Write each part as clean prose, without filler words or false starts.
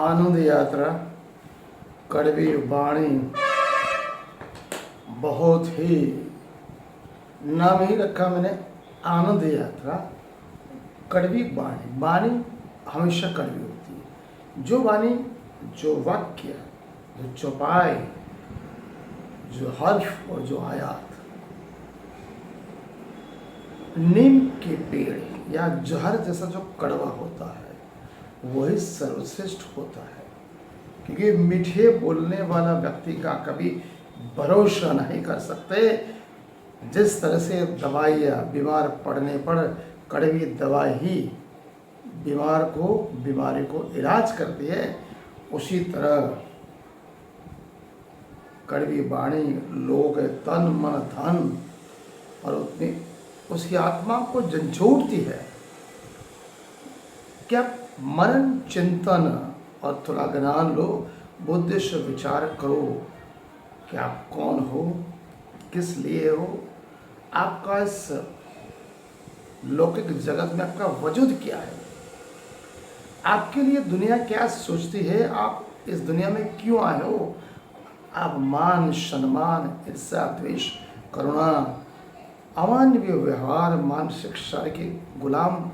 आनंद यात्रा कड़वी वाणी बहुत ही नाम ही रखा मैंने आनंद यात्रा कड़वी वाणी। वाणी हमेशा कड़वी होती है। जो वाणी, जो वाक्य, जो चौपाई, जो हर्फ और जो आयात नीम के पेड़ या जहर जैसा जो कड़वा होता है वही सर्वश्रेष्ठ होता है, क्योंकि मीठे बोलने वाला व्यक्ति का कभी भरोसा नहीं कर सकते। जिस तरह से दवाइयाँ बीमार पड़ने पर कड़वी दवाई ही बीमारी को इलाज करती है, उसी तरह कड़वी वाणी लोगों के तन मन धन और उसकी आत्मा को झंझोड़ती है। क्या मनन चिंतन और थोड़ा ज्ञान लो, बुद्धि से विचार करो कि आप कौन हो, किस लिए हो, आपका इस लौकिक जगत में आपका वजूद क्या है, आपके लिए दुनिया क्या सोचती है, आप इस दुनिया में क्यों आए हो। आप मान सम्मान ईर्ष्या द्वेष करुणा अमानवीय व्यवहार मानसिक शर के गुलाम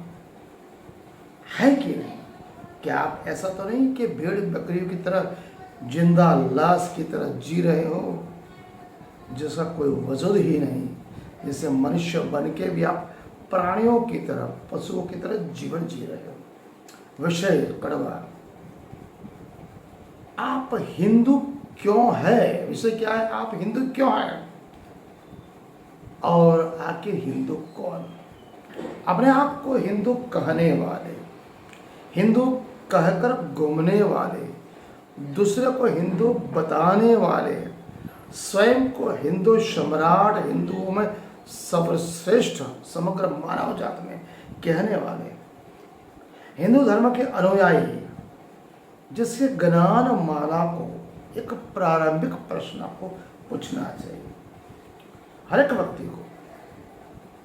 है कि नहीं। क्या आप ऐसा तो नहीं कि भेड़ बकरियों की तरह जिंदा लाश की तरह जी रहे हो जिसका कोई वजूद ही नहीं, जिसे मनुष्य बन के भी आप प्राणियों की तरह पशुओं की तरह जीवन जी रहे हो। विषय कड़वा। आप हिंदू क्यों है, विषय क्या है, आप हिंदू क्यों हैं और आखिर हिंदू कौन। अपने आप को हिंदू कहने वाले, हिंदू कहकर घूमने वाले, दूसरे को हिंदू बताने वाले, स्वयं को हिंदू सम्राट, हिंदुओं में सर्वश्रेष्ठ समग्र मानव जात में कहने वाले, हिंदू धर्म के अनुयायी, जिसके ज्ञान माला को एक प्रारंभिक प्रश्न आपको पूछना चाहिए। हर एक व्यक्ति को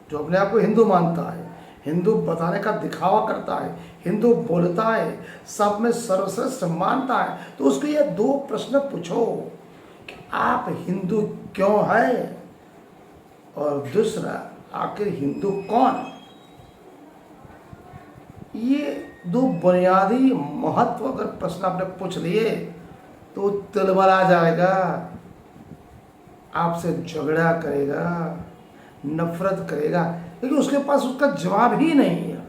जो अपने आप को हिंदू मानता है, हिंदू बताने का दिखावा करता है, हिंदू बोलता है, सब में सर्वश्रेष्ठ मानता है, तो उसको ये दो प्रश्न पूछो कि आप हिंदू क्यों है और दूसरा आखिर हिंदू कौन। ये दो बुनियादी महत्व अगर प्रश्न आपने पूछ लिए तो तिलबला जाएगा, आपसे झगड़ा करेगा, नफरत करेगा, लेकिन उसके पास उसका जवाब ही नहीं है।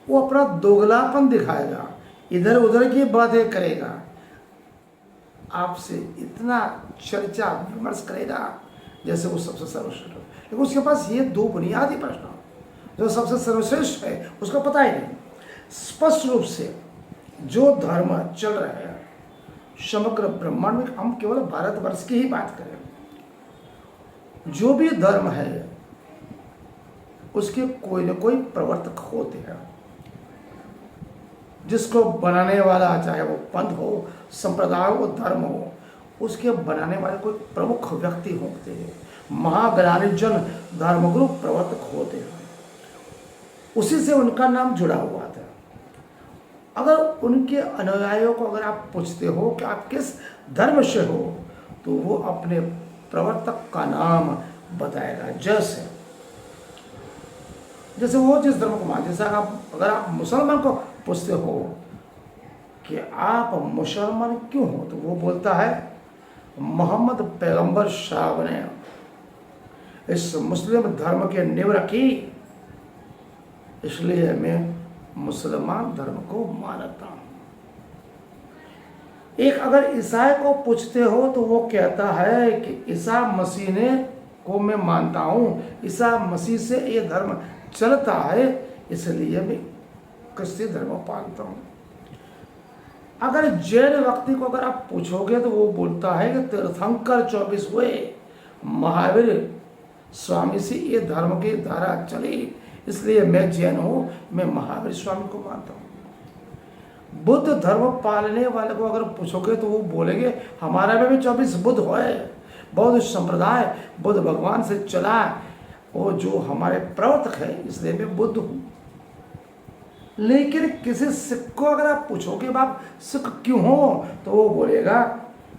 वो अपना दोगलापन दिखाएगा, इधर उधर की बातें करेगा, आपसे इतना चर्चा विमर्श करेगा जैसे वो सबसे सर्वश्रेष्ठ हो। लेकिन उसके पास ये दो बुनियादी प्रश्न जो सबसे सर्वश्रेष्ठ है उसको पता ही नहीं। स्पष्ट रूप से जो धर्म चल रहा है समग्र ब्रह्मांड में, हम केवल भारतवर्ष की ही बात करें, जो भी धर्म है उसके कोई न कोई प्रवर्तक होते हैं। जिसको बनाने वाला, चाहे वो पंथ हो, संप्रदाय हो, धर्म हो, उसके बनाने वाले कोई प्रमुख व्यक्ति होते हैं। महाज्ञानी जन धर्मगुरु प्रवर्तक होते हैं, उसी से उनका नाम जुड़ा हुआ था। अगर उनके अनुयायियों को अगर आप पूछते हो कि आप किस धर्म से हो, तो वो अपने प्रवर्तक का नाम बताएगा। जैसे वो जिस धर्म को मानते, जैसे अगर आप मुसलमान को पूछते हो कि आप मुसलमान क्यों हो, तो वो बोलता है मोहम्मद पैगंबर साहब ने इस मुस्लिम धर्म की नींव रखी, इसलिए मैं मुसलमान धर्म को मानता हूँ। एक अगर ईसाई को पूछते हो तो वो कहता है कि ईसा मसीह ने को मैं मानता हूँ, ईसा मसीह से ये धर्म चलता है, इसलिए मैं क्रिश्चियन धर्म पालता हूँ। अगर जैन व्यक्ति को अगर आप पूछोगे तो वो बोलता है कि तीर्थंकर 24 हुए, महावीर स्वामी से ये धर्म की धारा चली, इसलिए मैं जैन हूँ, मैं महावीर स्वामी को मानता हूँ। बुद्ध धर्म पालने वाले को अगर पूछोगे तो वो बोलेंगे हमारा में भी 24 बुद्ध है, बौद्ध संप्रदाय बुद्ध भगवान से चला, वो जो हमारे प्रवर्तक है, इसलिए मैं बुद्ध हूँ। लेकिन किसी सिख को अगर आप पूछोगे आप सिख क्यों हो, तो वो बोलेगा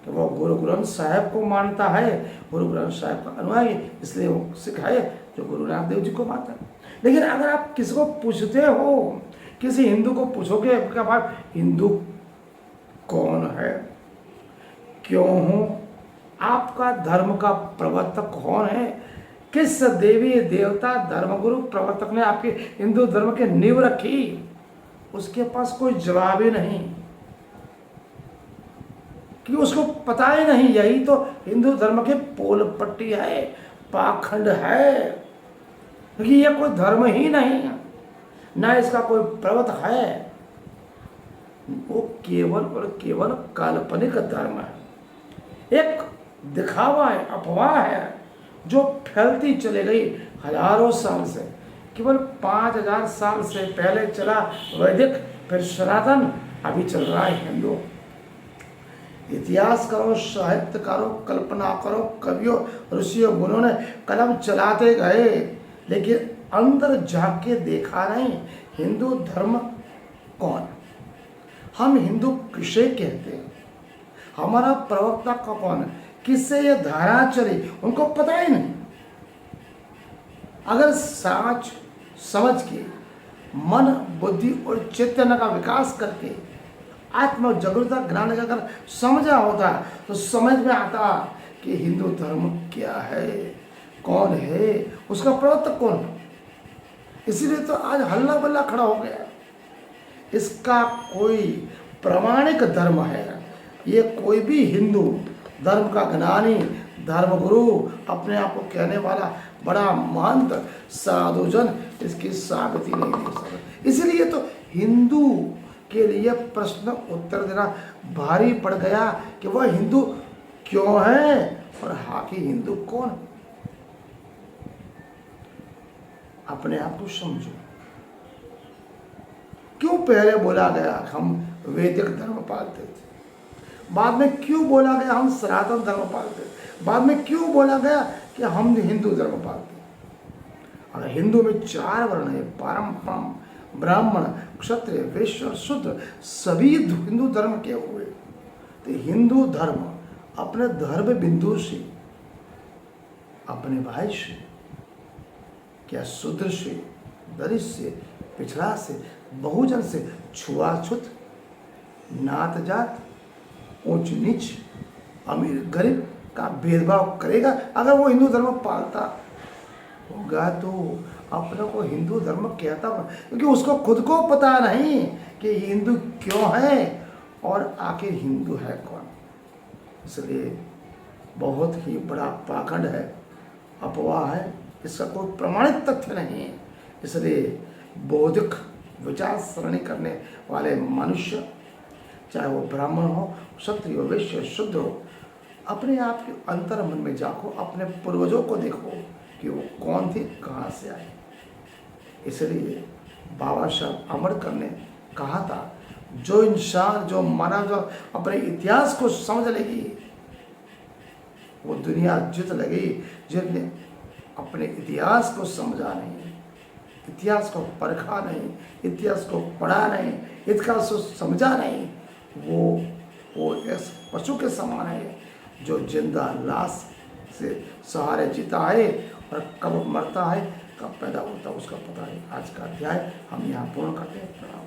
कि वो गुरु ग्रंथ साहिब को मानता है, गुरु ग्रंथ साहिब का अनुयायी, इसलिए वो सिख है जो गुरु नानक देव जी को मानता है। लेकिन अगर आप किसी को पूछते हो, किसी हिंदू को पूछोगे कि भाई हिंदू कौन है, क्यों हो, आपका धर्म का प्रवर्तक कौन है, किस देवी देवता धर्मगुरु प्रवर्तक ने आपके हिंदू धर्म की नींव रखी, उसके पास कोई जवाब ही नहीं, कि उसको पता ही नहीं। यही तो हिंदू धर्म के पोल पट्टी है, पाखंड है, क्योंकि ये कोई धर्म ही नहीं है, ना इसका कोई प्रवर्तक है, वो केवल और केवल काल्पनिक धर्म है, एक दिखावा है, अफवाह है, जो फैलती चली गई हजारों साल से। केवल 5000 साल से पहले चला वैदिक, फिर सनातन, अभी चल रहा है हिंदू। इतिहास करो, साहित्य करो, कल्पना करो, कवियों ऋषियों मुनियों ने कलम चलाते गए, लेकिन अंदर जाके देखा नहीं हिंदू धर्म कौन, हम हिंदू किसे कहते हैं, हमारा प्रवक्ता का कौन है, किससे ये धारा चली, उनको पता ही नहीं। अगर साच समझ के मन बुद्धि और चैतन्य का विकास करके आत्म जागरूकता ज्ञान अगर समझा होता तो समझ में आता कि हिंदू धर्म क्या है, कौन है, उसका प्रवर्तक कौन है। इसीलिए तो आज हल्ला बल्ला खड़ा हो गया। इसका कोई प्रामाणिक धर्म है, ये कोई भी हिंदू धर्म का ज्ञानी धर्मगुरु अपने आप को कहने वाला बड़ा महंत साधुजन इसकी साबिती नहीं दे सकता। इसलिए तो हिंदू के लिए प्रश्न उत्तर देना भारी पड़ गया कि वह हिंदू क्यों है और हाकी हिंदू कौन। अपने आप को समझो, क्यों पहले बोला गया हम वैदिक धर्म पालते थे, बाद में क्यों बोला गया हम सनातन धर्म पालते थे, बाद में क्यों बोला गया कि हम हिंदू धर्म पालते। अगर हिंदू में 4 वर्ण है, परम ब्राह्मण क्षत्रिय वैश्य और शूद्र, सभी हिंदू धर्म के हुए, तो हिंदू धर्म अपने धर्म बिंदु से, अपने भाई से, क्या शूद्र से, दलित से, पिछड़ा से, बहुजन से, छुआछूत, नात जात, ऊंच नीच, अमीर गरीब का भेदभाव करेगा। अगर वो हिंदू धर्म पालता होगा तो अपने को हिंदू धर्म कहता, क्योंकि उसको खुद को पता नहीं कि हिंदू क्यों है और आखिर हिंदू है कौन। इसलिए बहुत ही बड़ा पाखंड है, अफवाह है, इसका कोई प्रमाणित तथ्य नहीं है। इसलिए बौद्धिक विचार सरणी करने वाले मनुष्य, चाहे वो ब्राह्मण हो, क्षत्रिय हो, वैश्य, शूद्र हो, अपने आप के अंतर मन में जाको, अपने पूर्वजों को देखो कि वो कौन थे, कहाँ से आए। इसलिए बाबा साहब अम्बेडकर ने कहा था, जो इंसान, जो मानव, जो अपने इतिहास को समझ लेगी वो दुनिया जीत लेगी। जिसने अपने इतिहास को समझा नहीं, इतिहास को परखा नहीं, इतिहास को पढ़ा नहीं, इतिहास को समझा नहीं, वो इस पशु के समान है जो जिंदा लाश से सहारे जीता है और कब मरता है, कब पैदा होता है उसका पता है। आज का अध्याय हम यहाँ पूर्ण करते हैं। प्रणाम।